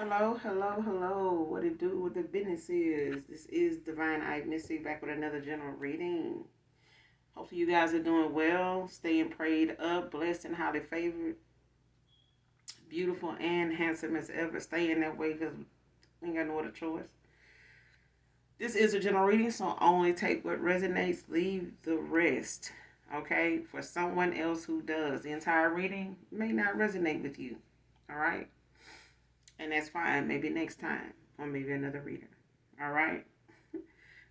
Hello, hello, hello. What it do? What the business is? This is Divine Eye Mystic back with another general reading. Hopefully you guys are doing well, staying prayed up, blessed and highly favored, beautiful and handsome as ever. Staying that way because we ain't got no other choice. This is a general reading, so only take what resonates, leave the rest. Okay? For someone else who does. The entire reading may not resonate with you. All right? And that's fine. Maybe next time, or maybe another reader. All right.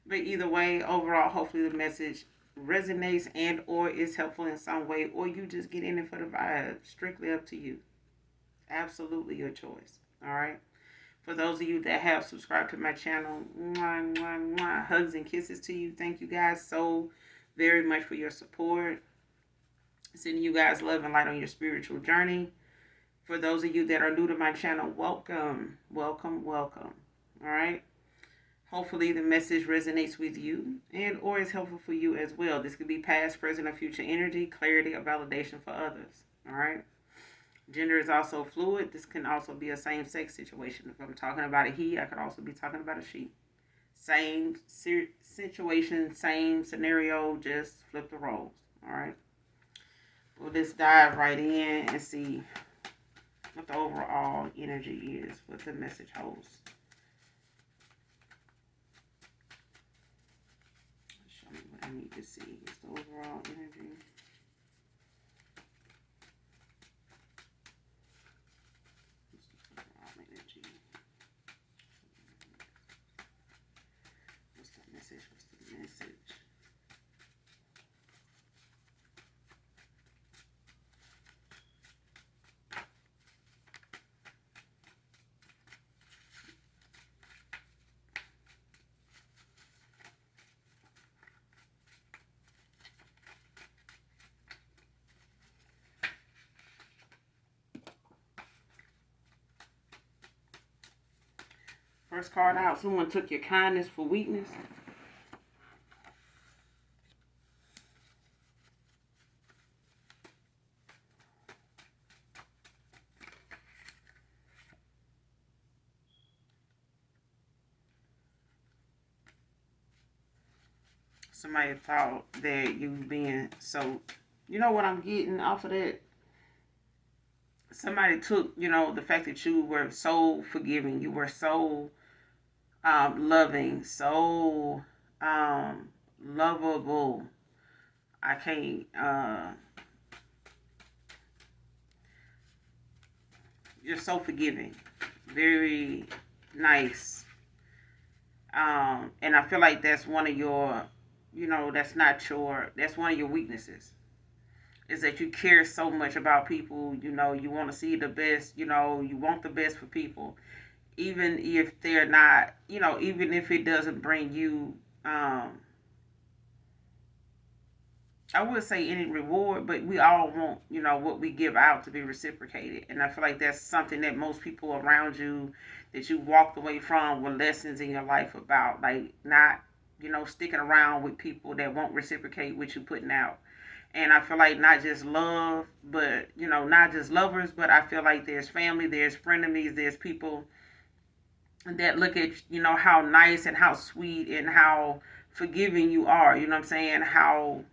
But either way, overall, hopefully the message resonates and or is helpful in some way, or you just get in it for the vibe. Strictly up to you. Absolutely your choice. All right. For those of you that have subscribed to my channel, mwah, mwah, mwah, hugs and kisses to you. Thank you guys so very much for your support. Sending you guys love and light on your spiritual journey. For those of you that are new to my channel, welcome, welcome, welcome. All right. Hopefully the message resonates with you and or is helpful for you as well. This could be past, present, or future energy, clarity, or validation for others. All right. Gender is also fluid. This can also be a same-sex situation. If I'm talking about a he, I could also be talking about a she. Same situation, same scenario, just flip the roles. All right. We'll just dive right in and see what the overall energy is, what the message holds. Show me what I need to see. Is the overall energy. What's the overall energy? What's the message? What's the message? First card out, someone took your kindness for weakness. Somebody thought that you being so, you know what I'm getting off of that? Somebody took, the fact that you were so forgiving, you were so loving, so lovable. I can't. You're so forgiving, very nice, and I feel like that's one of your, that's one of your weaknesses. Is that you care so much about people. You want to see the best. You want the best for people, even if they're not. Even if it doesn't bring you. I would say any reward, but we all want, what we give out to be reciprocated. And I feel like that's something that most people around you that you walked away from were lessons in your life about, like not, sticking around with people that won't reciprocate what you putting out. And I feel like not just love, but, not just lovers, but I feel like there's family, there's frenemies, there's people that look at, how nice and how sweet and how forgiving you are, you know what I'm saying? How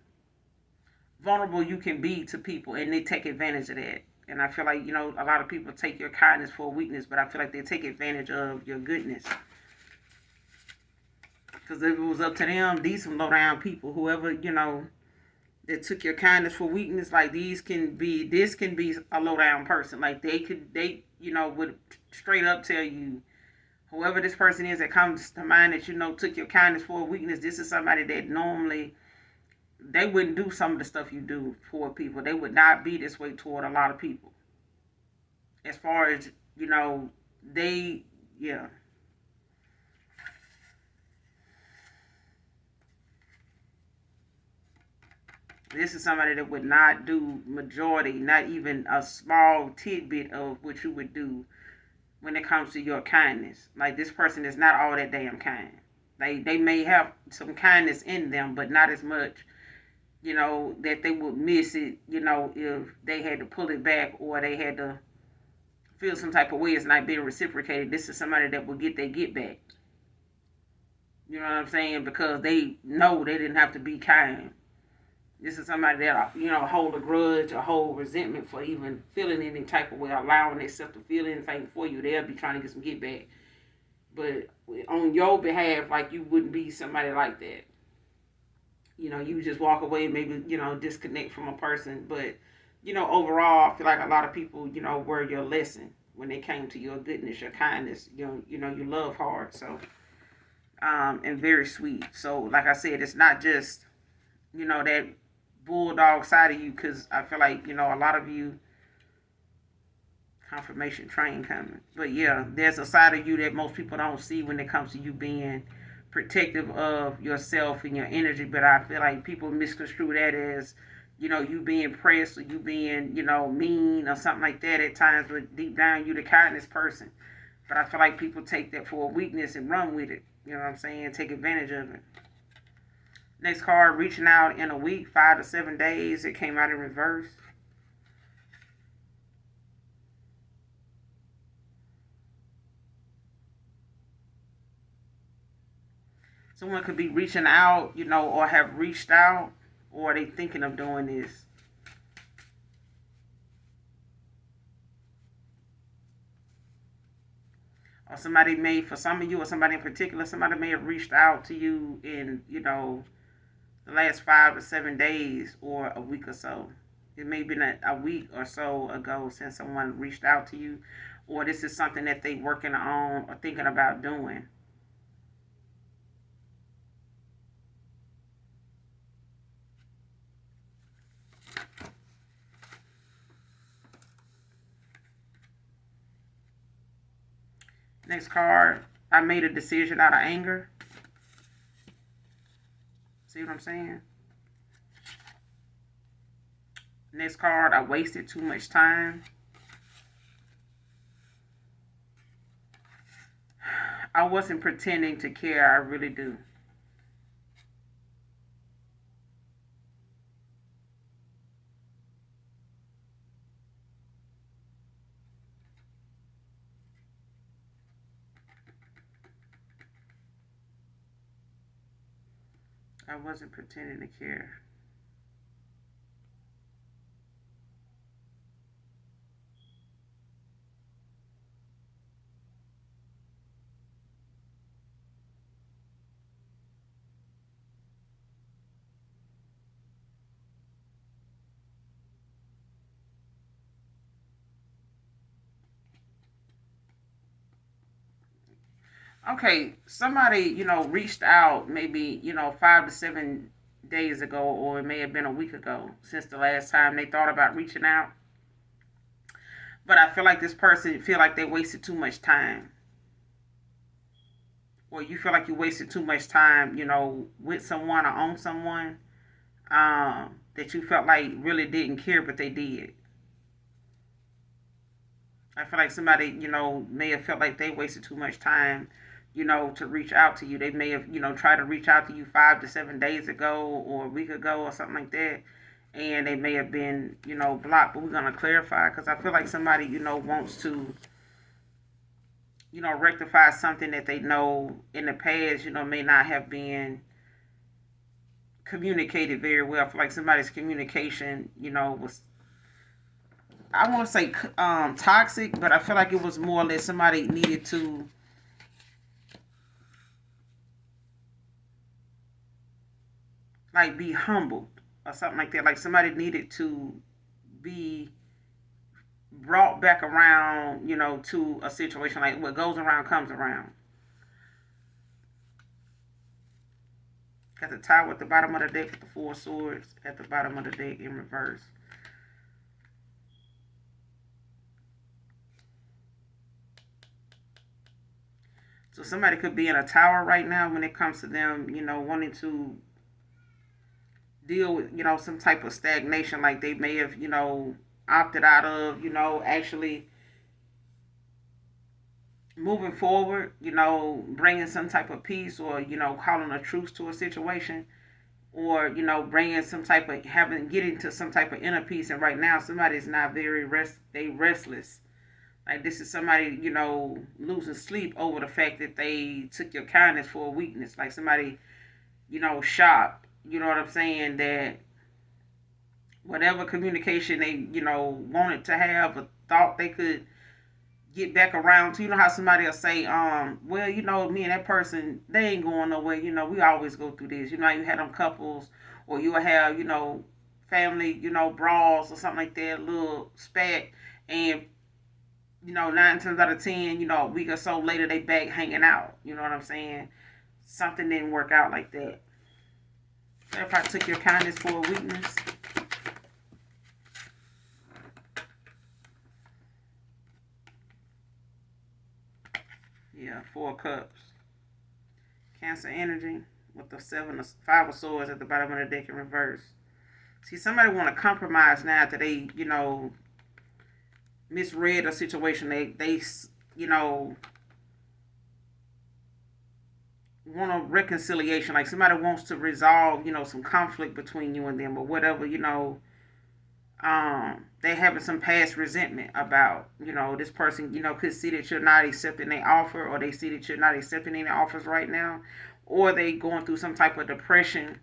vulnerable you can be to people, and they take advantage of that. And I feel like, a lot of people take your kindness for a weakness, but I feel like they take advantage of your goodness. Because if it was up to them, these some low down people, whoever, that took your kindness for weakness, like this can be a low down person. Like they would straight up tell you, whoever this person is that comes to mind that, took your kindness for a weakness, this is somebody that normally they wouldn't do some of the stuff you do for people. They would not be this way toward a lot of people. As far as, they, yeah. This is somebody that would not do majority, not even a small tidbit of what you would do when it comes to your kindness. Like, this person is not all that damn kind. They may have some kindness in them, but not as much, that they would miss it, if they had to pull it back or they had to feel some type of way, it's not being reciprocated. This is somebody that will get their get back. You know what I'm saying? Because they know they didn't have to be kind. This is somebody that, hold a grudge or hold resentment for even feeling any type of way, allowing themselves to feel anything for you. They'll be trying to get some get back. But on your behalf, like, you wouldn't be somebody like that. You just walk away, maybe, disconnect from a person. But, overall, I feel like a lot of people, were your lesson when they came to your goodness, your kindness. You love hard. So, and very sweet. So, like I said, it's not just, that bulldog side of you, because I feel like, a lot of you, confirmation train coming. But yeah, there's a side of you that most people don't see when it comes to you being protective of yourself and your energy. But I feel like people misconstrue that as, you being pressed or you being, mean or something like that at times. But deep down, you the kindness person. But I feel like people take that for a weakness and run with it. You know what I'm saying? Take advantage of it. Next card, reaching out in a week, 5 to 7 days. It came out in reverse. Someone could be reaching out, or have reached out, or they thinking of doing this. Or somebody may, for some of you, or somebody in particular, somebody may have reached out to you in, the last 5 to 7 days or a week or so. It may have been a week or so ago since someone reached out to you, or this is something that they working on or thinking about doing. Next card, I made a decision out of anger. See what I'm saying? Next card, I wasted too much time. I wasn't pretending to care. I really do. I wasn't pretending to care. Okay, somebody, reached out maybe, 5 to 7 days ago, or it may have been a week ago since the last time they thought about reaching out. But I feel like this person feel like they wasted too much time. Or you feel like you wasted too much time, with someone or on someone, that you felt like really didn't care, but they did. I feel like somebody, may have felt like they wasted too much time, to reach out to you. They may have, tried to reach out to you 5 to 7 days ago or a week ago or something like that. And they may have been, blocked. But we're going to clarify, because I feel like somebody, wants to, rectify something that they know in the past, may not have been communicated very well. I feel like somebody's communication, was, I want to say toxic, but I feel like it was more or less somebody needed to like be humbled or something like that. Like somebody needed to be brought back around, to a situation. Like what goes around comes around. Got the Tower at the bottom of the deck with the 4 swords at the bottom of the deck in reverse. So somebody could be in a tower right now when it comes to them, wanting to deal with, some type of stagnation, like they may have, opted out of, actually moving forward, bringing some type of peace, or, calling a truce to a situation, or, bringing some type of, getting to some type of inner peace. And right now, somebody's not very restless. Like this is somebody, losing sleep over the fact that they took your kindness for a weakness. Like somebody, shocked, you know what I'm saying, that whatever communication they, wanted to have or thought they could get back around to. You know how somebody will say, well, me and that person, they ain't going nowhere. We always go through this. You had them couples, or you'll have, family, brawls or something like that, a little spat, and 9 times out of 10, a week or so later, they back hanging out. You know what I'm saying? Something didn't work out like that. So if I took your kindness for a weakness. Yeah, 4 cups. Cancer energy with the 5 of swords at the bottom of the deck in reverse. See, somebody want to compromise now after they, misread a situation. They want a reconciliation. Like somebody wants to resolve, some conflict between you and them or whatever, they having some past resentment about, this person, could see that you're not accepting their offer, or they see that you're not accepting any offers right now, or they going through some type of depression,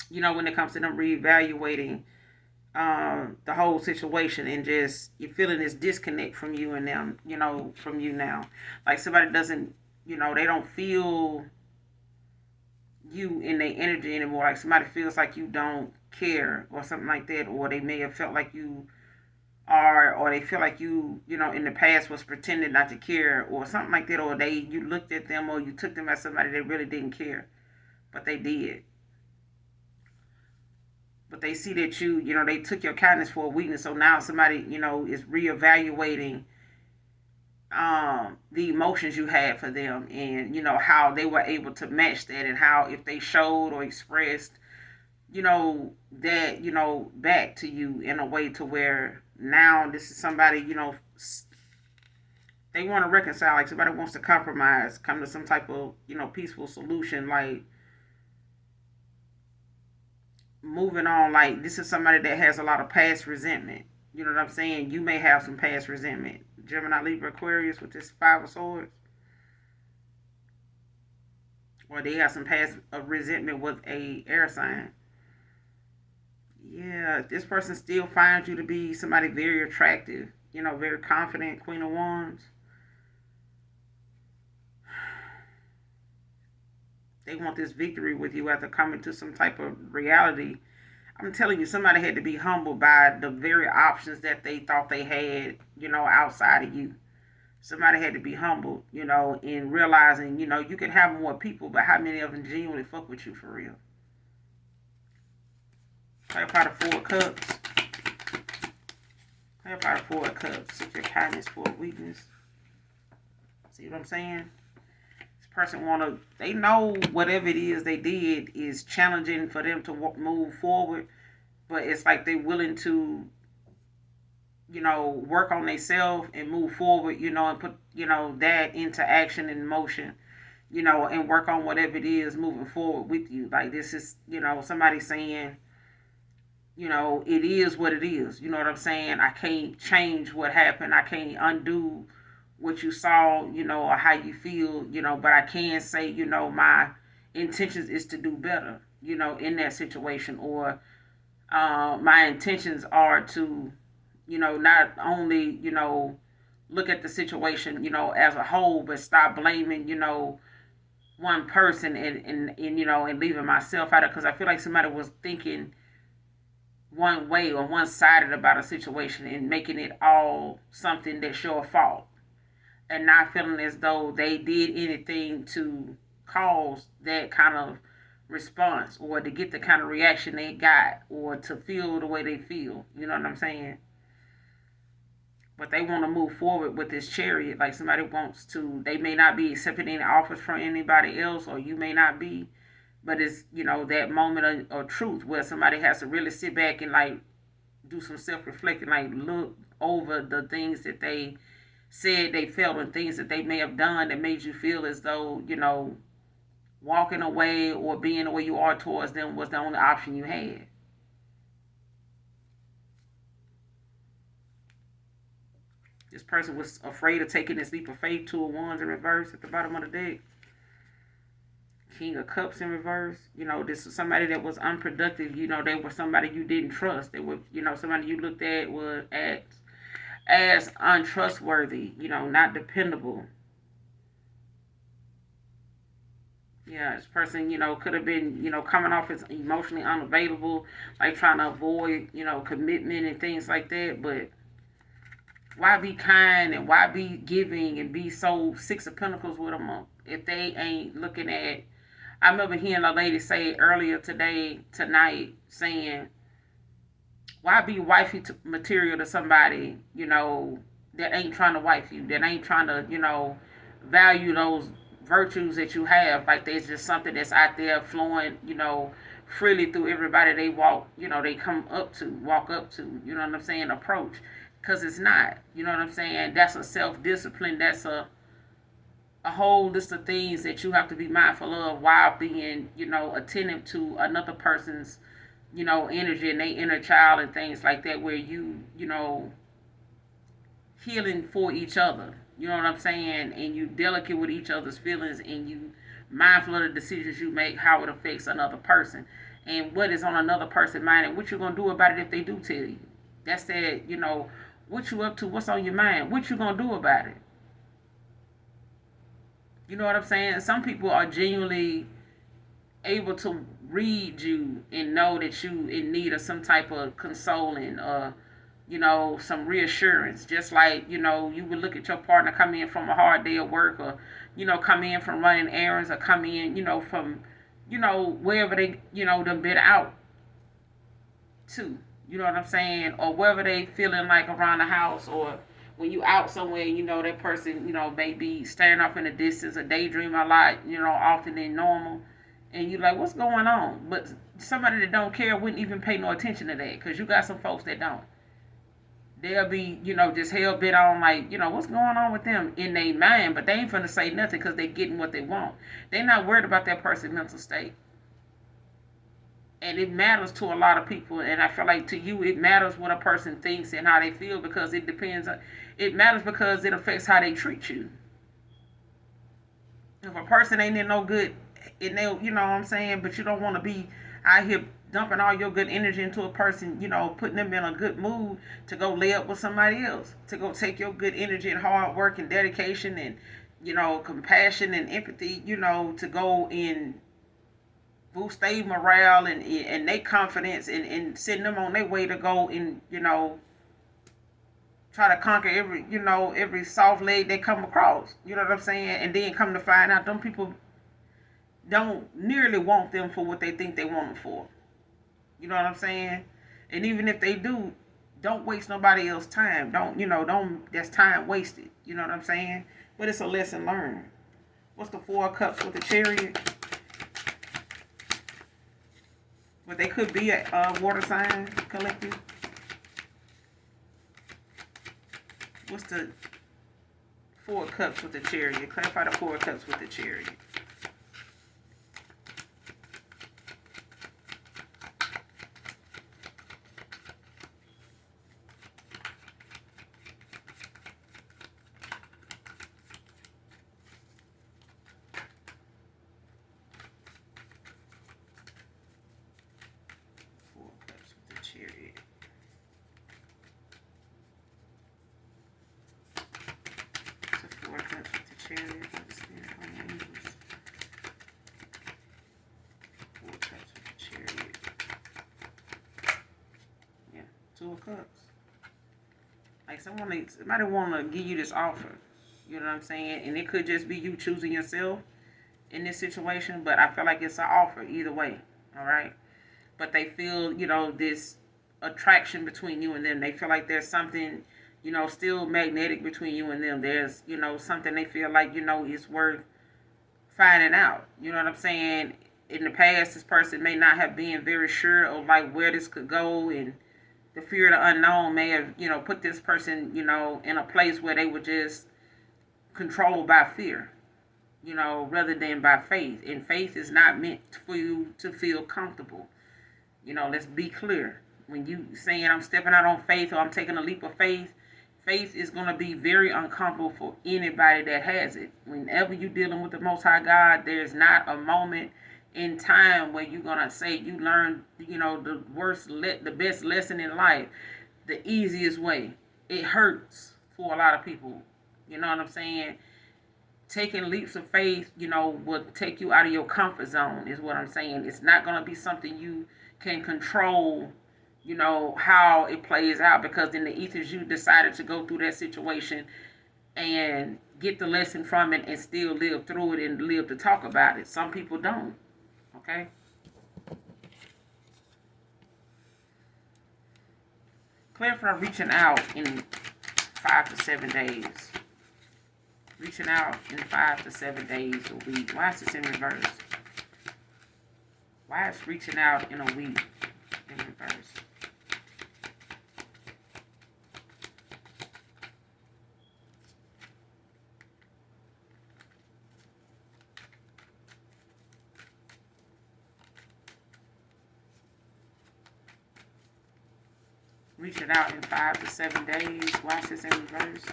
when it comes to them reevaluating the whole situation, and just you're feeling this disconnect from you and them, from you now. Like somebody doesn't, they don't feel you in their energy anymore. Like somebody feels like you don't care or something like that, or they may have felt like you are, or they feel like you, in the past was pretending not to care or something like that, or you looked at them or you took them as somebody that really didn't care, but they did. But they see that you, they took your kindness for a weakness. So now somebody, is reevaluating the emotions you had for them, and how they were able to match that, and how if they showed or expressed, that, back to you in a way to where now this is somebody, they want to reconcile. Like somebody wants to compromise, come to some type of, peaceful solution. Like moving on. Like this is somebody that has a lot of past resentment. You know what I'm saying? You may have some past resentment. Gemini, Libra, Aquarius with this 5 of swords. Or they have some past resentment with a air sign. Yeah, this person still finds you to be somebody very attractive. Very confident. Queen of Wands. They want this victory with you after coming to some type of reality. I'm telling you, somebody had to be humbled by the very options that they thought they had, outside of you. Somebody had to be humbled, in realizing, you can have more people, but how many of them genuinely fuck with you for real? Clarify the 4 cups. Clarify the 4 cups. Seek your kindness for weakness. See what I'm saying? Person they know whatever it is they did is challenging for them to move forward, but it's like they're willing to, work on themselves and move forward, and put, that into action and motion, and work on whatever it is moving forward with you. Like this is, somebody saying, it is what it is. You know what I'm saying? I can't change what happened. I can't undo what you saw, or how you feel, but I can say, my intentions is to do better, in that situation, or my intentions are to, not only, look at the situation, as a whole, but stop blaming, one person and leaving myself out of, because I feel like somebody was thinking one way or one-sided about a situation and making it all something that's your fault, and not feeling as though they did anything to cause that kind of response, or to get the kind of reaction they got, or to feel the way they feel. You know what I'm saying? But they want to move forward with this Chariot. Like somebody wants to, they may not be accepting any offers from anybody else, or you may not be, but it's, that moment of truth where somebody has to really sit back and like do some self-reflecting, like look over the things that they said they felt, and things that they may have done that made you feel as though, walking away or being the way you are towards them was the only option you had. This person was afraid of taking this leap of faith. Two of Wands in reverse at the bottom of the deck. King of Cups in reverse. This was somebody that was unproductive. They were somebody you didn't trust. They were, somebody you looked at was as untrustworthy, not dependable. Yeah, this person, could have been, coming off as emotionally unavailable, like trying to avoid, commitment and things like that. But why be kind and why be giving and be so Six of Pentacles with them if they ain't looking at. I remember hearing a lady say earlier tonight, saying, why be wifey material to somebody, that ain't trying to wife you, that ain't trying to, value those virtues that you have. Like there's just something that's out there flowing, freely through everybody they walk, they walk up to, you know what I'm saying, approach. Because it's not, you know what I'm saying? That's a self-discipline. That's a whole list of things that you have to be mindful of while being, attentive to another person's, energy and their inner child and things like that, where healing for each other. You know what I'm saying? And you delicate with each other's feelings, and you mindful of the decisions you make, how it affects another person, and what is on another person's mind, and what you're going to do about it if they do tell you. That's that, what you up to, what's on your mind, what you going to do about it. You know what I'm saying? Some people are genuinely able to read you and know that you in need of some type of consoling or some reassurance. Just like, you would look at your partner come in from a hard day of work, or, come in from running errands, or come in, from, wherever they, done been out to. You know what I'm saying? Or wherever they feeling like around the house, or when you out somewhere, that person, may be staring off in the distance or daydream a lot, often than normal. And you like, what's going on? But somebody that don't care wouldn't even pay no attention to that, because you got some folks that don't. They'll be, just hell bent on like, what's going on with them in their mind, but they ain't finna say nothing because they getting what they want. They're not worried about that person's mental state. And it matters to a lot of people, and I feel like to you, it matters what a person thinks and how they feel, because it depends on, it matters because it affects how they treat you. If a person ain't in no good, and they, you know what I'm saying, but you don't want to be out here dumping all your good energy into a person, putting them in a good mood to go lay up with somebody else, to go take your good energy and hard work and dedication and, compassion and empathy, to go and boost their morale and their confidence, and send them on their way to go and, try to conquer every soft leg they come across. You know what I'm saying? And then come to find out them people don't nearly want them for what they think they want them for. You know what I'm saying? And even if they do, don't waste nobody else's time. That's time wasted. You know what I'm saying? But it's a lesson learned. What's the Four of Cups with the Chariot? But they could be a water sign collective. What's the Four of Cups with the Chariot? Clarify the Four of Cups with the Chariot. Two of Cups. Like somebody want to give you this offer. You know what I'm saying? And it could just be you choosing yourself in this situation, but I feel like it's an offer either way. All right? But they feel, this attraction between you and them. They feel like there's something, still magnetic between you and them. There's, something they feel like, is worth finding out. You know what I'm saying? In the past, this person may not have been very sure of like where this could go, and the fear of the unknown may have, put this person, in a place where they were just controlled by fear, rather than by faith. And faith is not meant for you to feel comfortable. Let's be clear. When you saying I'm stepping out on faith, or I'm taking a leap of faith, Faith is going to be very uncomfortable for anybody that has it. Whenever you're dealing with the Most High God, there's not a moment in time where you're going to say you learned, the best lesson in life the easiest way. It hurts for a lot of people. You know what I'm saying? Taking leaps of faith, will take you out of your comfort zone, is what I'm saying. It's not going to be something you can control, how it plays out, because in the ethers you decided to go through that situation and get the lesson from it and still live through it and live to talk about it. Some people don't. Okay? Clarify reaching out in 5 to 7 days. Reaching out in 5 to 7 days a week. Why is this in reverse? Why is reaching out in a week in reverse? Reaching out in 5 to 7 days. Why is this in reverse?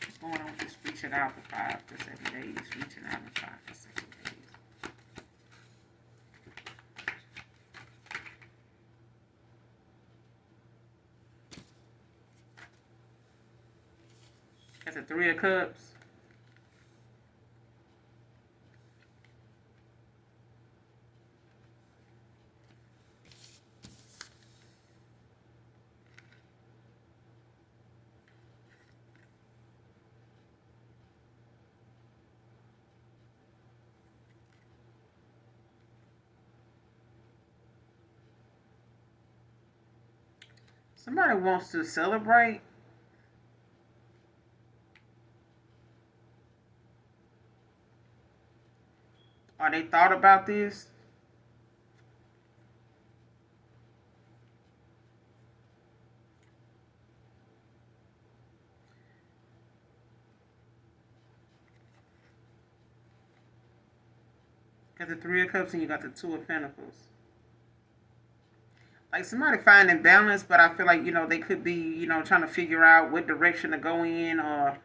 What's going on with this reaching out for 5 to 7 days? Reaching out in 5 to 7 days. That's a 3 of Cups. Somebody wants to celebrate. Or they thought about this. Got the 3 of Cups and you got the 2 of Pentacles. Like somebody finding balance, but I feel like, they could be, trying to figure out what direction to go in, or,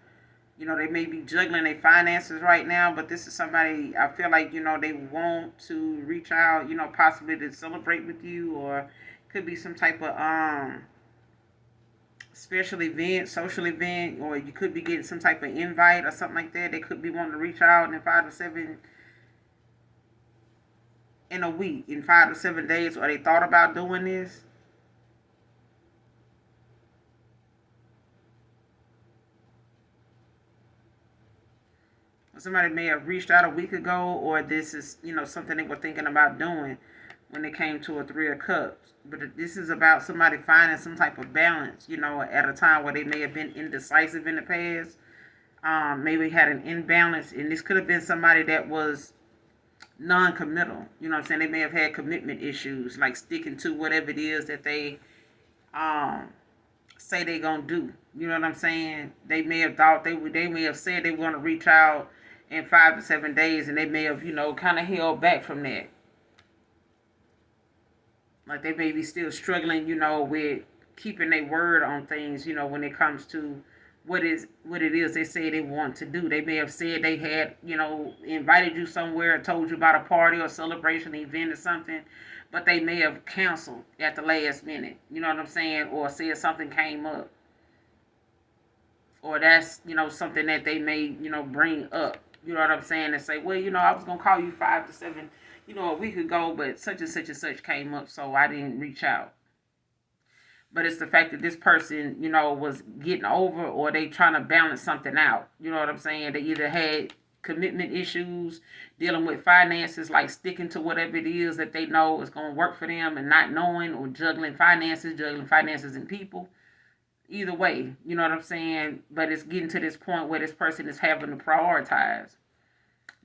they may be juggling their finances right now, but this is somebody, I feel like, they want to reach out, possibly to celebrate with you, or could be some type of, special event, social event, or you could be getting some type of invite or something like that. They could be wanting to reach out in 5 to 7 in a week, in 5 to 7 days, or they thought about doing this. Somebody may have reached out a week ago, or this is, something they were thinking about doing when it came to a 3 of Cups. But this is about somebody finding some type of balance, at a time where they may have been indecisive in the past. Maybe had an imbalance, and this could have been somebody that was non-committal. You know what I'm saying? They may have had commitment issues, like sticking to whatever it is that they say they're going to do. You know what I'm saying? They may have thought they may have said they want to reach out in 5 to 7 days, and they may have, kind of held back from that. Like they may be still struggling, with keeping their word on things, when it comes to what it is they say they want to do. They may have said they had, invited you somewhere and told you about a party or celebration event or something, but they may have canceled at the last minute. You know what I'm saying? Or said something came up. Or that's, something that they may, bring up. You know what I'm saying? And say, well, I was going to call you 5 to 7, a week ago, but such and such and such came up, so I didn't reach out. But it's the fact that this person, was getting over, or they trying to balance something out. You know what I'm saying? They either had commitment issues, dealing with finances, like sticking to whatever it is that they know is going to work for them and not knowing, or juggling finances and people. Either way, you know what I'm saying? But it's getting to this point where this person is having to prioritize.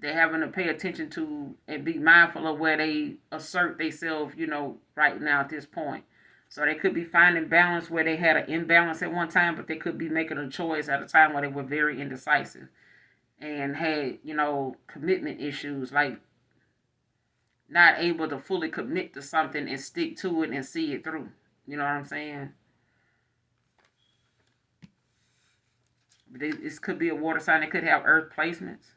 They're having to pay attention to and be mindful of where they assert themselves, right now at this point. So they could be finding balance where they had an imbalance at one time, but they could be making a choice at a time where they were very indecisive and had, commitment issues, like not able to fully commit to something and stick to it and see it through. You know what I'm saying? This could be a water sign. It could have earth placements.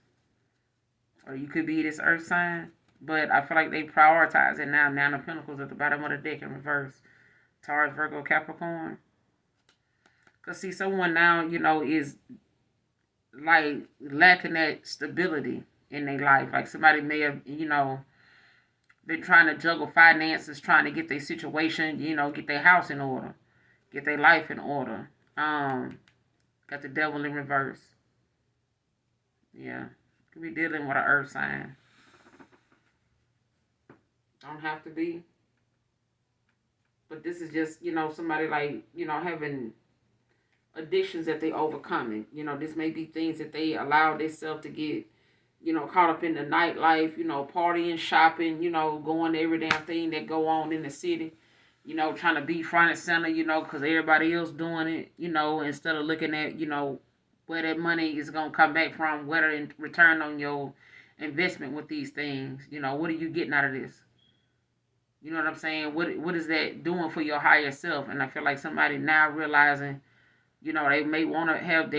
Or you could be this earth sign. But I feel like they prioritize it now. Nine of Pentacles at the bottom of the deck in reverse. Taurus, Virgo, Capricorn. Because see, someone now, is like lacking that stability in their life. Like somebody may have, been trying to juggle finances, trying to get their situation, get their house in order, get their life in order. Got the devil in reverse. Yeah. Could be dealing with an earth sign. Don't have to be. But this is just, somebody like, having addictions that they overcoming. This may be things that they allow themselves to get, caught up in the nightlife, partying, shopping, going to every damn thing that go on in the city. Trying to be front and center, because everybody else doing it, instead of looking at, where that money is going to come back from, whether in return on your investment with these things. What are you getting out of this? You know what I'm saying? What is that doing for your higher self? And I feel like somebody now realizing, they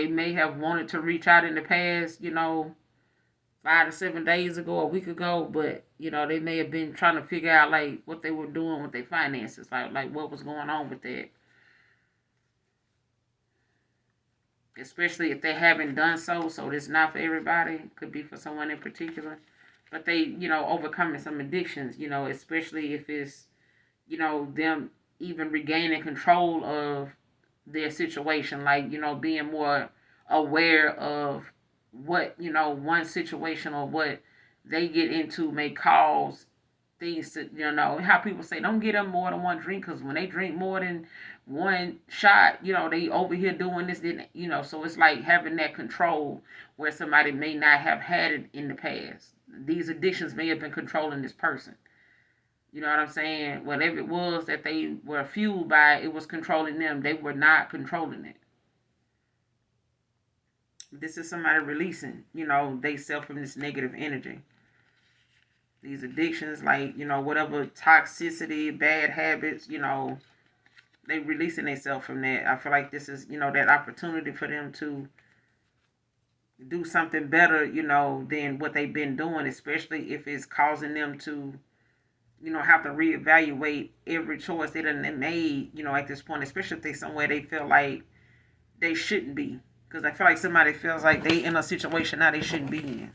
may have wanted to reach out in the past, 5 to 7 days ago, a week ago, but they may have been trying to figure out like what they were doing with their finances, like what was going on with that. Especially if they haven't done so it's not for everybody. Could be for someone in particular. But they, overcoming some addictions, especially if it's, them even regaining control of their situation, like, being more aware of what, one situation or what they get into may cause things to, how people say, don't get them more than one drink, because when they drink more than one shot, they over here doing this, then, so it's like having that control where somebody may not have had it in the past. These addictions may have been controlling this person. You know what I'm saying? Whatever it was that they were fueled by, it was controlling them. They were not controlling it. This is somebody releasing, they self from this negative energy. These addictions, like, whatever toxicity, bad habits, they releasing themselves from that. I feel like this is, that opportunity for them to do something better, than what they've been doing, especially if it's causing them to, have to reevaluate every choice they done made, at this point, especially if they somewhere they feel like they shouldn't be. Because I feel like somebody feels like they in a situation now they shouldn't be in.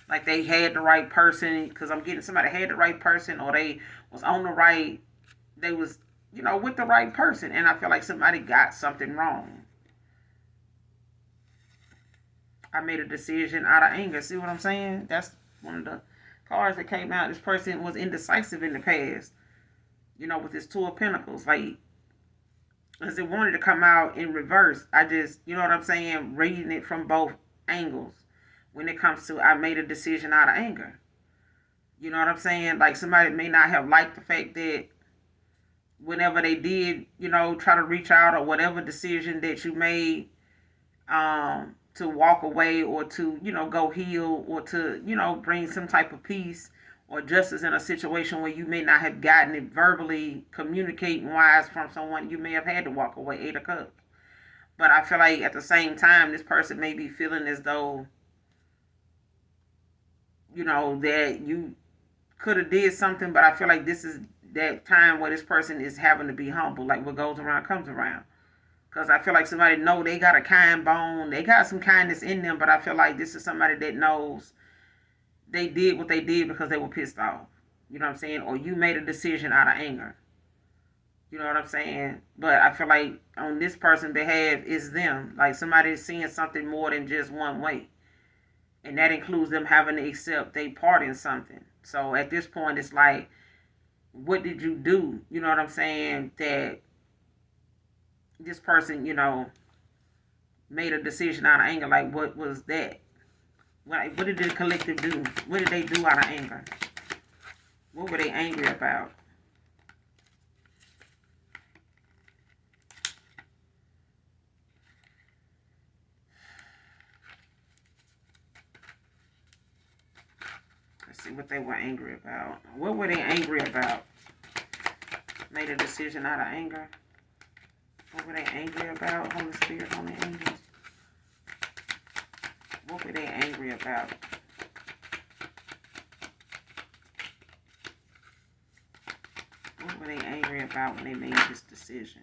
Like they had the right person, because I'm getting somebody had the right person, or they was on the right, they was, with the right person. And I feel like somebody got something wrong. I made a decision out of anger. See what I'm saying? That's one of the cards that came out. This person was indecisive in the past. With this Two of Pentacles. Like, as it wanted to come out in reverse. I just, what I'm saying? Reading it from both angles. When it comes to, I made a decision out of anger. You know what I'm saying? Like, somebody may not have liked the fact that whenever they did, try to reach out, or whatever decision that you made, to walk away, or to, go heal, or to, bring some type of peace or justice in a situation where you may not have gotten it verbally communicating wise from someone, you may have had to walk away. 8 of Cups. But I feel like at the same time, this person may be feeling as though, that you could have did something, but I feel like this is that time where this person is having to be humble. Like, what goes around comes around. Because I feel like somebody know they got a kind bone. They got some kindness in them, but I feel like this is somebody that knows they did what they did because they were pissed off. You know what I'm saying? Or you made a decision out of anger. You know what I'm saying? But I feel like on this person's behalf, it's them. Like, somebody is seeing something more than just one way. And that includes them having to accept they part in something. So at this point, it's like, what did you do? You know what I'm saying? That this person, made a decision out of anger. Like, what was that? What did the collective do? What did they do out of anger? What were they angry about? Let's see. what they were angry about. What were they angry about? Made a decision out of anger. What were they angry about? Holy Spirit, Holy Angels. What were they angry about? What were they angry about when they made this decision?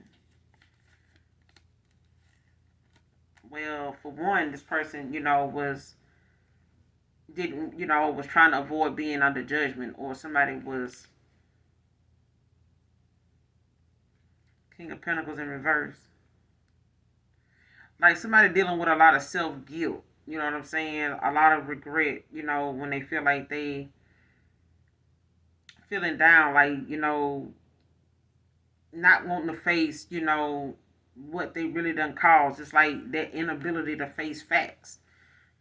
Well, for one, this person, was trying to avoid being under judgment, or somebody was King of Pentacles in reverse. Like somebody dealing with a lot of self-guilt, you know what I'm saying? A lot of regret, when they feel like they feeling down, like, not wanting to face, what they really done caused. It's like that inability to face facts,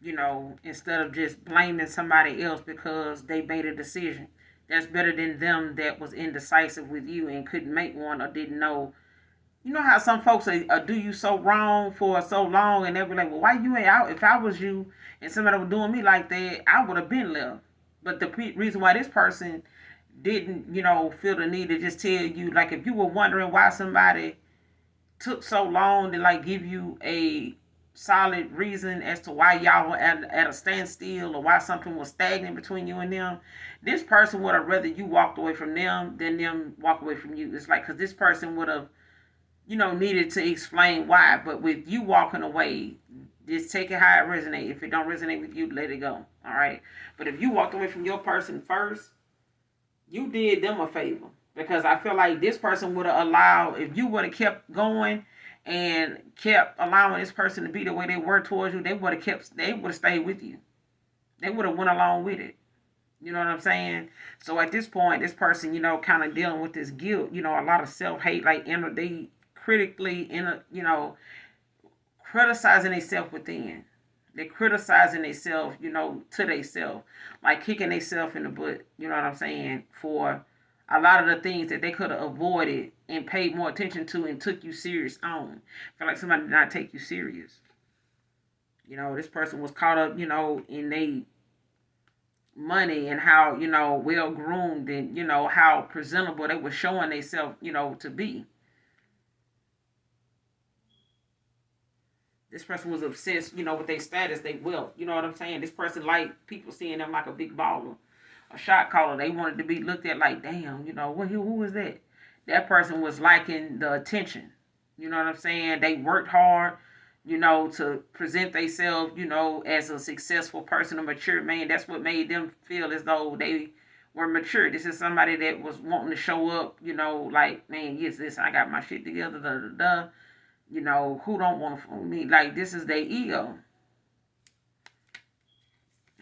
instead of just blaming somebody else because they made a decision. That's better than them that was indecisive with you and couldn't make one or didn't know. You know how some folks do you so wrong for so long, and they'll be like, well, why you ain't out? If I was you and somebody was doing me like that, I would have been left. But the reason why this person didn't, feel the need to just tell you, like if you were wondering why somebody took so long to like give you a solid reason as to why y'all were at a standstill or why something was stagnant between you and them, this person would have rather you walked away from them than them walk away from you. It's like, because this person would have, needed to explain why. But with you walking away, just take it how it resonates. If it don't resonate with you, let it go. All right. But if you walked away from your person first, you did them a favor. Because I feel like this person would have allowed, if you would have kept going and kept allowing this person to be the way they were towards you, they would have stayed with you. They would have went along with it. You know what I'm saying? So at this point, this person, kind of dealing with this guilt, a lot of self-hate, like they critically, criticizing themselves within. They criticizing themselves, to themselves, like kicking themselves in the butt, you know what I'm saying, for a lot of the things that they could have avoided and paid more attention to and took you serious on. I feel like somebody did not take you serious. This person was caught up, in they money and how, well groomed and, how presentable they were showing themselves, to be. This person was obsessed, with their status, their wealth. You know what I'm saying? This person liked people seeing them like a big baller, a shot caller. They wanted to be looked at like, damn, who is that? That person was liking the attention. You know what I'm saying? They worked hard, to present themselves, as a successful person, a mature man. That's what made them feel as though they were mature. This is somebody that was wanting to show up, like, man, yes, listen, I got my shit together, da da da. Who don't want to fool me? Like, this is their ego.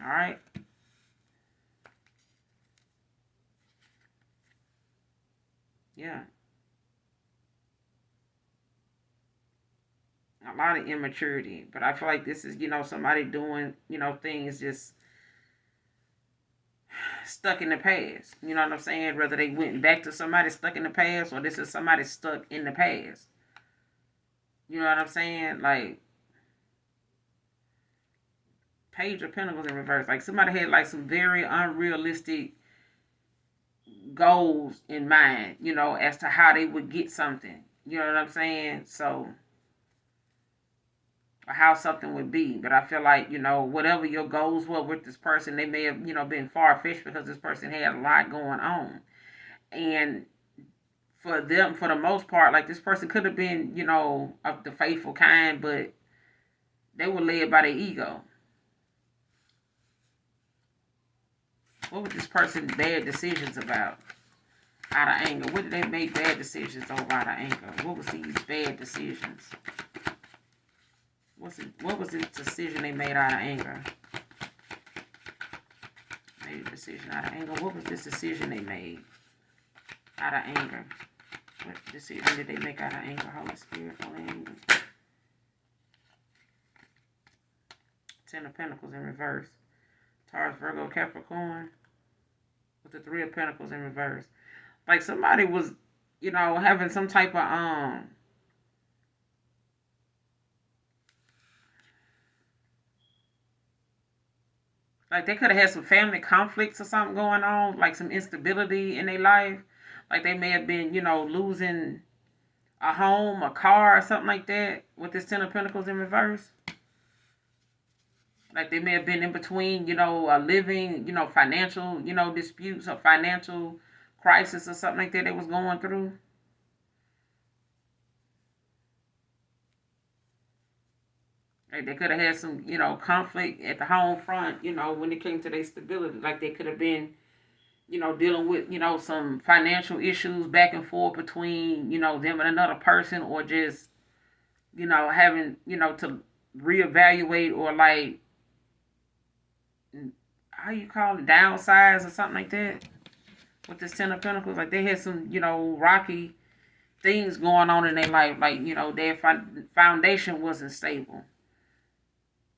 All right. Yeah. A lot of immaturity. But I feel like this is, somebody doing, things just stuck in the past. You know what I'm saying? Whether they went back to somebody stuck in the past or this is somebody stuck in the past. You know what I'm saying? Like, Page of Pentacles in reverse. Like, somebody had, like, some very unrealistic goals in mind, as to how they would get something. You know what I'm saying? So, or how something would be. But I feel like, whatever your goals were with this person, they may have, been far-fetched because this person had a lot going on. And for them, for the most part, like, this person could have been, of the faithful kind, but they were led by their ego. What was this person's bad decisions about? Out of anger. What did they make bad decisions over out of anger? What was these bad decisions? What was the decision they made out of anger? Made a decision out of anger. What was this decision they made out of anger? What decision did they make out of anger? Holy Spirit, Holy Angel. Ten of Pentacles in reverse. Taurus, Virgo, Capricorn. With the Three of Pentacles in reverse. Like somebody was, having some type of Like they could have had some family conflicts or something going on, like some instability in their life. Like they may have been, losing a home, a car, or something like that with this Ten of Pentacles in reverse. Like they may have been in between, a living, financial, disputes or financial crisis or something like that they was going through. Like they could have had some, conflict at the home front, when it came to their stability. Like they could have been, dealing with, some financial issues back and forth between, them and another person, or just, having, to reevaluate or like, how you call it, downsize or something like that with this Ten of Pentacles. Like they had some, rocky things going on in their life. Like, their foundation wasn't stable.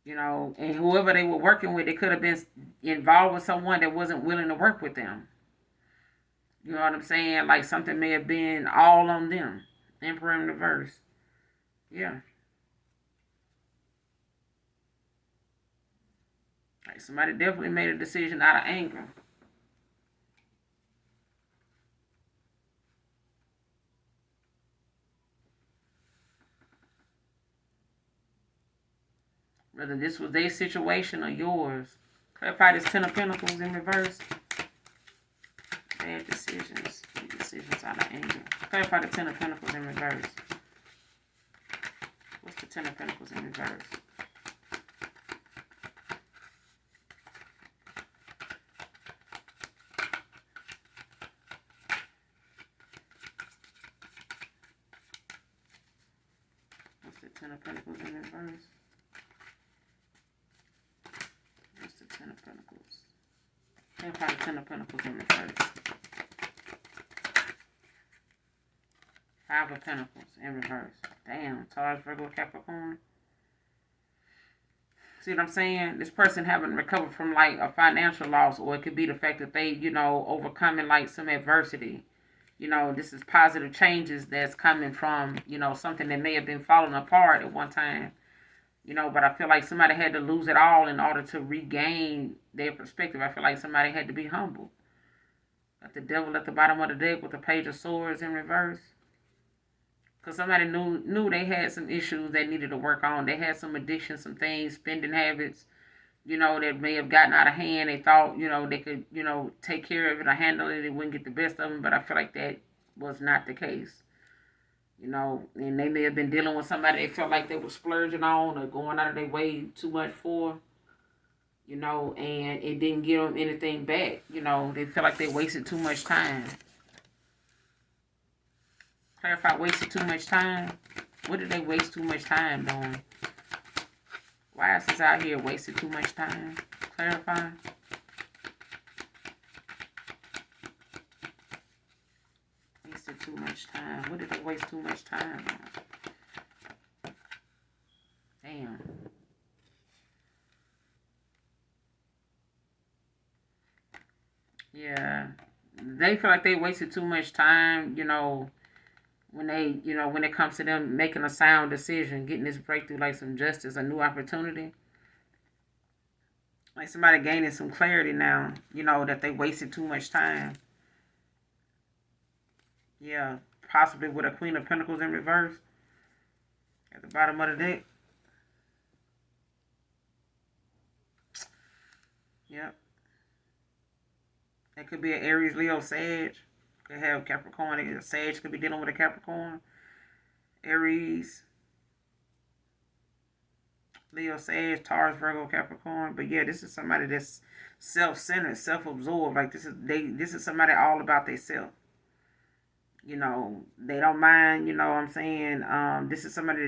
And whoever they were working with, they could have been involved with someone that wasn't willing to work with them. You know what I'm saying? Like something may have been all on them. Emperor in reverse. Yeah. Like somebody definitely made a decision out of anger. Whether this was their situation or yours. Clarify this Ten of Pentacles in reverse. Bad decisions. Decisions out of anger. Clarify the Ten of Pentacles in reverse. What's the Ten of Pentacles in reverse? What's the Ten of Pentacles in reverse? What's the Ten of Pentacles? Clarify the Ten of Pentacles in reverse. Five of Pentacles in reverse. Damn, Taurus, Virgo, Capricorn. See what I'm saying? This person haven't recovered from like a financial loss, or it could be the fact that they, overcoming like some adversity. This is positive changes that's coming from, something that may have been falling apart at one time. But I feel like somebody had to lose it all in order to regain their perspective. I feel like somebody had to be humble. Got the Devil at the bottom of the deck with the Page of Swords in reverse. Because somebody knew they had some issues they needed to work on. They had some addictions, some things, spending habits, that may have gotten out of hand. They thought, they could, take care of it or handle it. They wouldn't get the best of them. But I feel like that was not the case. And they may have been dealing with somebody they felt like they were splurging on or going out of their way too much for. And it didn't give them anything back. They felt like they wasted too much time. Clarify, wasted too much time. What did they waste too much time doing? Why is this out here wasted too much time? Clarify. Wasted too much time. What did they waste too much time on? Damn. Yeah. They feel like they wasted too much time, when they, when it comes to them making a sound decision, getting this breakthrough, like some justice, a new opportunity. Like somebody gaining some clarity now, that they wasted too much time. Yeah, possibly with a Queen of Pentacles in reverse at the bottom of the deck. Yep. It could be an Aries, Leo, Sag. Could have Capricorn. Sag could be dealing with a Capricorn. Aries, Leo, Sag, Taurus, Virgo, Capricorn. But yeah, this is somebody that's self-centered, self-absorbed. Like this is somebody all about themselves. They don't mind, what I'm saying? This is somebody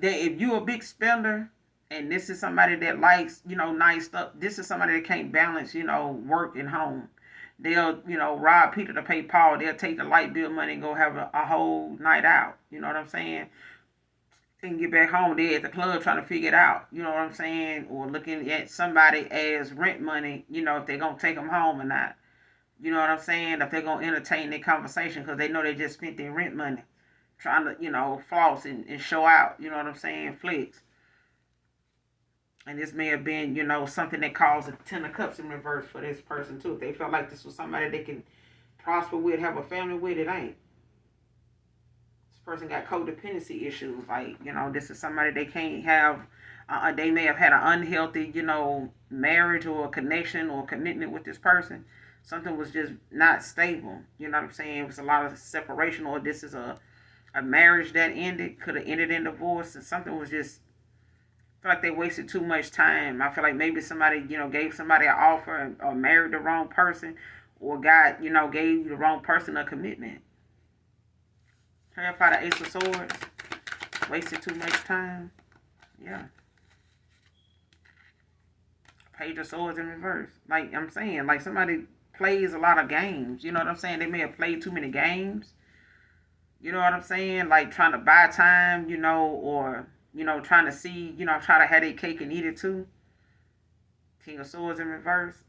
if you're a big spender, and this is somebody that likes, nice stuff, this is somebody that can't balance, work and home. They'll, rob Peter to pay Paul. They'll take the light bill money and go have a whole night out. You know what I'm saying? And get back home. They're at the club trying to figure it out. You know what I'm saying? Or looking at somebody as rent money, if they're going to take them home or not. You know what I'm saying? If they're going to entertain their conversation because they know they just spent their rent money trying to, floss and show out. You know what I'm saying? Flex. And this may have been, something that caused a 10 of cups in reverse for this person too. If they felt like this was somebody they can prosper with, have a family with, it ain't. This person got codependency issues. Like, this is somebody they can't have. They may have had an unhealthy, marriage or a connection or commitment with this person. Something was just not stable. You know what I'm saying? It was a lot of separation, or this is a marriage that ended, could have ended in divorce, and something was just, I feel like they wasted too much time. I feel like maybe somebody, gave somebody an offer or married the wrong person, or gave the wrong person a commitment. Clarify the Ace of Swords. Wasted too much time. Yeah. Page of Swords in reverse. Like I'm saying, like somebody plays a lot of games. You know what I'm saying? They may have played too many games. You know what I'm saying? Like trying to buy time, or, trying to see, try to have their cake and eat it too. King of Swords in reverse.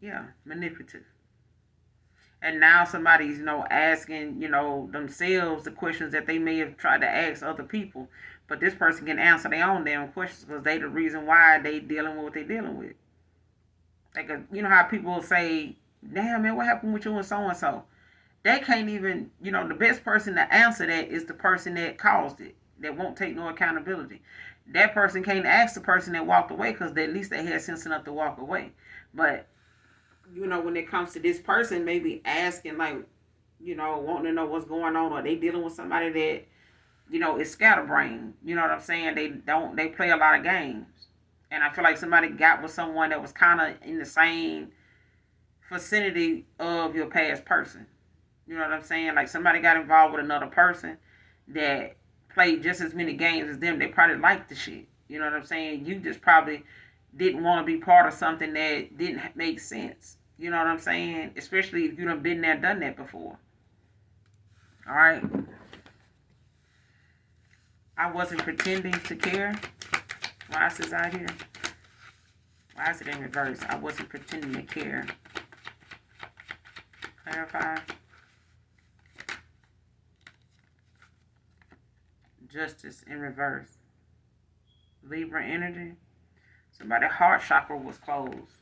Yeah, manipulative. And now somebody's, asking, themselves the questions that they may have tried to ask other people. But this person can answer their own damn questions because they the reason why they dealing with what they dealing with. Like, how people say, damn, man, what happened with you and so-and-so? They can't even, the best person to answer that is the person that caused it, that won't take no accountability. That person can't ask the person that walked away because at least they had sense enough to walk away. But when it comes to this person, maybe asking, like, wanting to know what's going on, or they dealing with somebody that, is scatterbrained. You know what I'm saying? They play a lot of games. And I feel like somebody got with someone that was kind of in the same vicinity of your past person. You know what I'm saying? Like somebody got involved with another person that played just as many games as them. They probably liked the shit. You know what I'm saying? You just probably didn't want to be part of something that didn't make sense. You know what I'm saying? Especially if you done been there, done that before. All right. I wasn't pretending to care. Why is this out here? Why is it in reverse? I wasn't pretending to care. Clarify. Justice in reverse. Libra energy. Somebody's heart chakra was closed.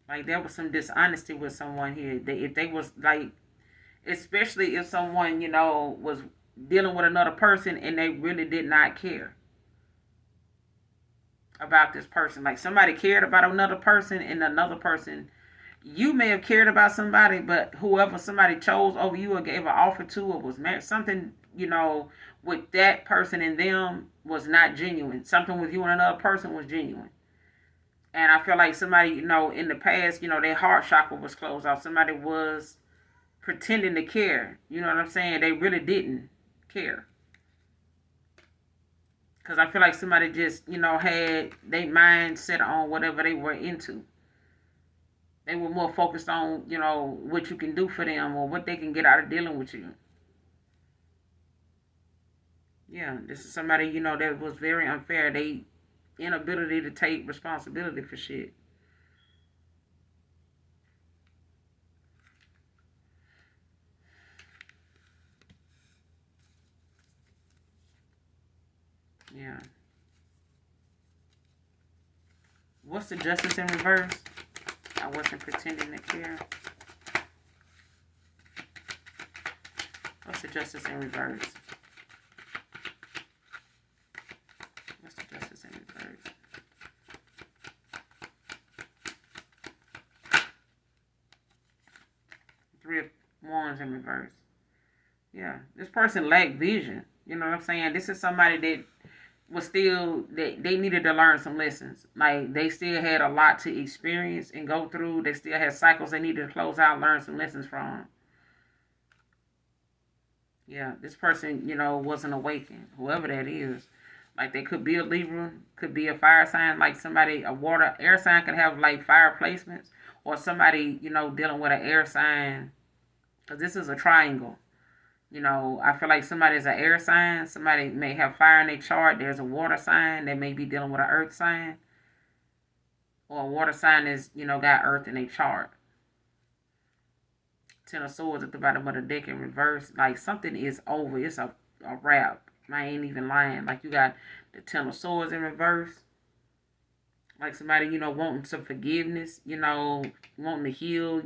Like there was some dishonesty with someone here. If they was like, especially if someone, was dealing with another person and they really did not care about this person. Like somebody cared about another person, and another person, you may have cared about somebody, but whoever somebody chose over you or gave an offer to or was married, something, with that person and them was not genuine. Something with you and another person was genuine. And I feel like somebody, in the past, their heart chakra was closed off. Somebody was pretending to care. You know what I'm saying? They really didn't care. Because I feel like somebody just, had their mind set on whatever they were into. They were more focused on, what you can do for them or what they can get out of dealing with you. Yeah, this is somebody, that was very unfair. They inability to take responsibility for shit. Yeah. What's the justice in reverse? I wasn't pretending to care. What's the justice in reverse? What's the justice in reverse? Three of Wands in reverse. Yeah, this person lacked vision. You know what I'm saying? This is somebody that was still, they needed to learn some lessons. Like they still had a lot to experience and go through. They still had cycles they needed to close out and learn some lessons from. Yeah, this person, wasn't awakened. Whoever that is. Like they could be a Libra, could be a fire sign, like somebody, a water, air sign could have like fire placements. Or somebody, dealing with an air sign. Because this is a triangle. I feel like somebody's an air sign. Somebody may have fire in their chart. There's a water sign that may be dealing with an earth sign. Or a water sign is, got earth in their chart. Ten of Swords at the bottom of the deck in reverse. Like something is over. It's a wrap. I ain't even lying. Like you got the Ten of Swords in reverse. Like somebody, wanting some forgiveness, wanting to heal,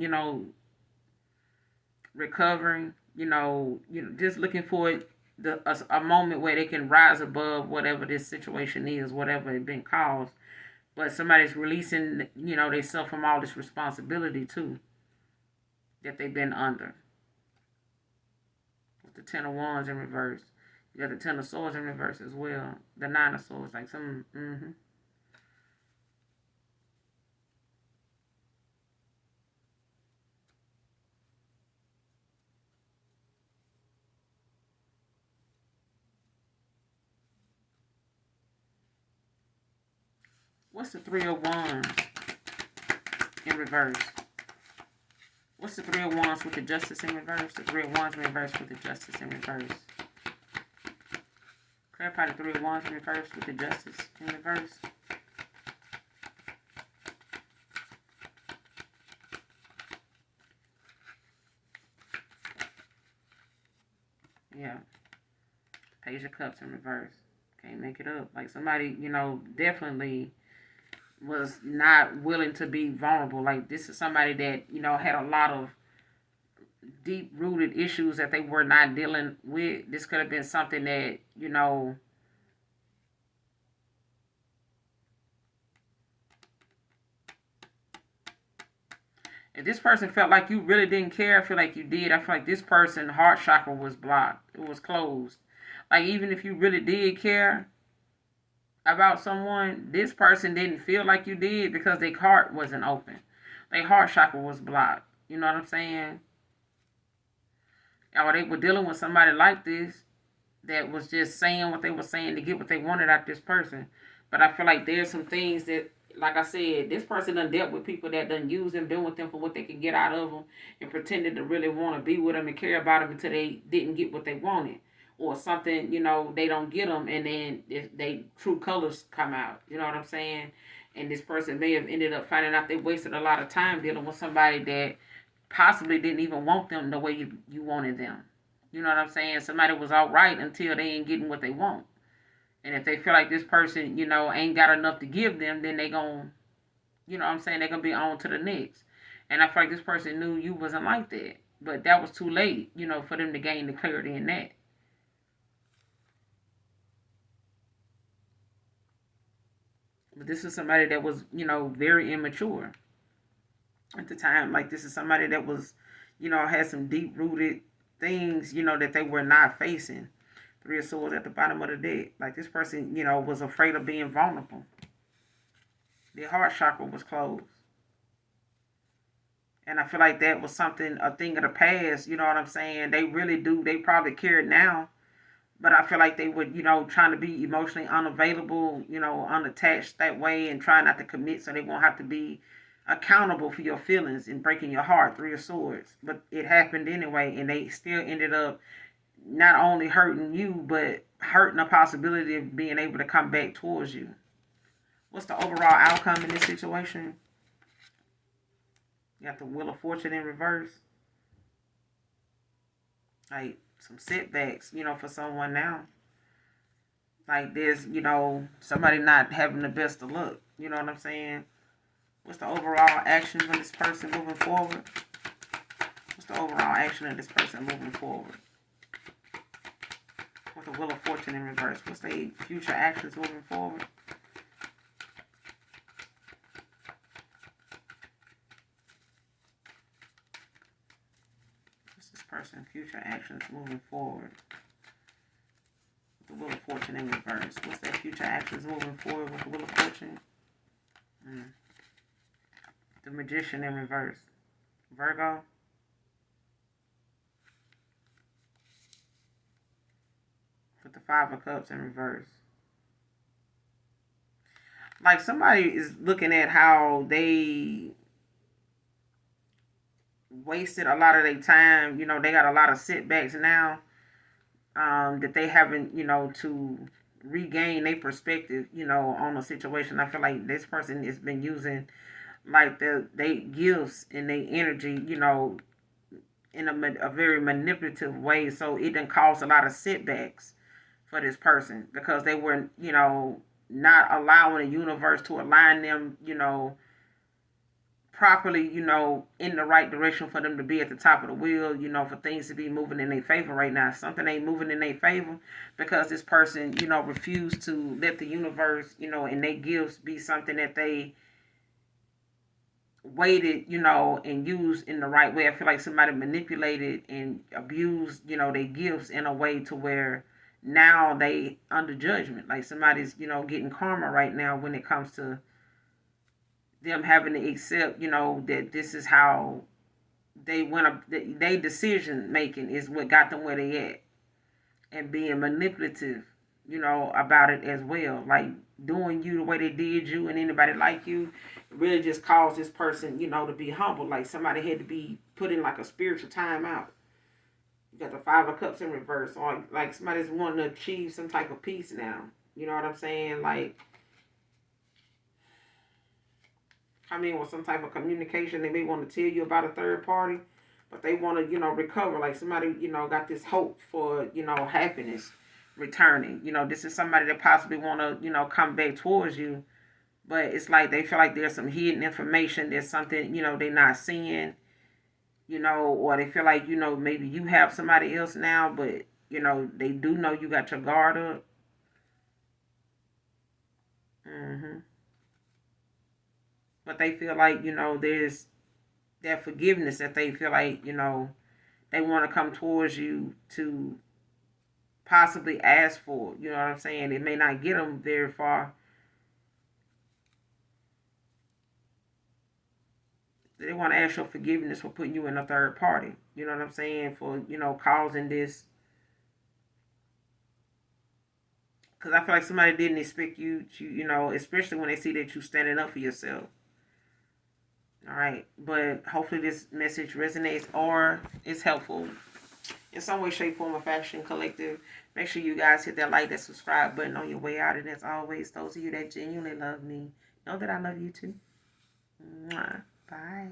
recovering, just looking for a moment where they can rise above whatever this situation is, whatever it been caused. But somebody's releasing, themselves from all this responsibility too that they've been under. With the Ten of Wands in reverse. You got the Ten of Swords in reverse as well. The Nine of Swords, like some, What's the Three of Wands in reverse? What's the Three of Wands with the Justice in reverse? The Three of Wands in reverse with the Justice in reverse. Clarify the Three of Wands in reverse with the Justice in reverse. Yeah. Page of Cups in reverse. Can't make it up. Like somebody, definitely was not willing to be vulnerable. Like this is somebody that, had a lot of deep-rooted issues that they were not dealing with. This could have been something that, if this person felt like you really didn't care, I feel like you did. I feel like this person's heart chakra was blocked. It was closed. Like even if you really did care about someone, this person didn't feel like you did because their heart wasn't open. Their heart chakra was blocked. You know what I'm saying? Or they were dealing with somebody like this that was just saying what they were saying to get what they wanted out of this person. But I feel like there's some things that, like I said, this person done dealt with people that done use them, been with them for what they could get out of them, and pretended to really want to be with them and care about them until they didn't get what they wanted. Or something, they don't get them, and then they true colors come out. You know what I'm saying? And this person may have ended up finding out they wasted a lot of time dealing with somebody that possibly didn't even want them the way you wanted them. You know what I'm saying? Somebody was all right until they ain't getting what they want. And if they feel like this person, ain't got enough to give them, then they gon', you know what I'm saying, they gonna be on to the next. And I feel like this person knew you wasn't like that. But that was too late, for them to gain the clarity in that. But this is somebody that was, very immature at the time. Like this is somebody that was, had some deep rooted things, that they were not facing. Three of Swords at the bottom of the deck. Like this person, was afraid of being vulnerable. Their heart chakra was closed. And I feel like that was something, a thing of the past, you know what I'm saying? They really do, they probably care now. But I feel like they would, trying to be emotionally unavailable, unattached that way and trying not to commit so they won't have to be accountable for your feelings and breaking your heart. Three of Swords. But it happened anyway, and they still ended up not only hurting you, but hurting the possibility of being able to come back towards you. What's the overall outcome in this situation? You got the Wheel of Fortune in reverse. Like some setbacks, for someone now. Like there's, somebody not having the best of luck. You know what I'm saying? What's the overall action of this person moving forward? What's the overall action of this person moving forward? With the Wheel of Fortune in reverse. What's the future actions moving forward? What's this person's future actions moving forward? With the Wheel of Fortune in reverse. What's their future actions moving forward with the Wheel of Fortune? The Magician in reverse. Virgo. With the Five of Cups in reverse. Like somebody is looking at how they wasted a lot of their time. They got a lot of setbacks now that they haven't, to regain their perspective, on a situation. I feel like this person has been using like they gifts and their energy, in a very manipulative way. So it done caused a lot of setbacks for this person because they were, not allowing the universe to align them, properly, in the right direction for them to be at the top of the wheel, for things to be moving in their favor right now. Something ain't moving in their favor because this person, refused to let the universe, and their gifts be something that they weighted, and used in the right way. I feel like somebody manipulated and abused, their gifts in a way to where now they under judgment. Like somebody's, getting karma right now when it comes to them having to accept, that this is how they went up. Their decision making is what got them where they at, and being manipulative, about it as well. Like doing you the way they did you, and anybody like you, really just caused this person, to be humble. Like somebody had to be put in like a spiritual timeout. You got the Five of Cups in reverse, or like somebody's wanting to achieve some type of peace now. You know what I'm saying? Like come in with some type of communication. They may want to tell you about a third party, but they want to, recover. Like somebody, got this hope for, happiness returning. This is somebody that possibly want to, come back towards you. But it's like they feel like there's some hidden information. There's something, they're not seeing, or they feel like, maybe you have somebody else now, but, they do know you got your guard up. Mm-hmm. But they feel like, there's that forgiveness that they feel like, they want to come towards you to possibly ask for. You know what I'm saying? It may not get them very far. They want to ask your forgiveness for putting you in a third party. You know what I'm saying? For, causing this. Because I feel like somebody didn't expect you to, especially when they see that you're standing up for yourself. All right. But hopefully this message resonates or is helpful in some way, shape, form, or fashion. Collective. Make sure you guys hit that like, that subscribe button on your way out. And as always, those of you that genuinely love me, know that I love you too. Mwah. Bye.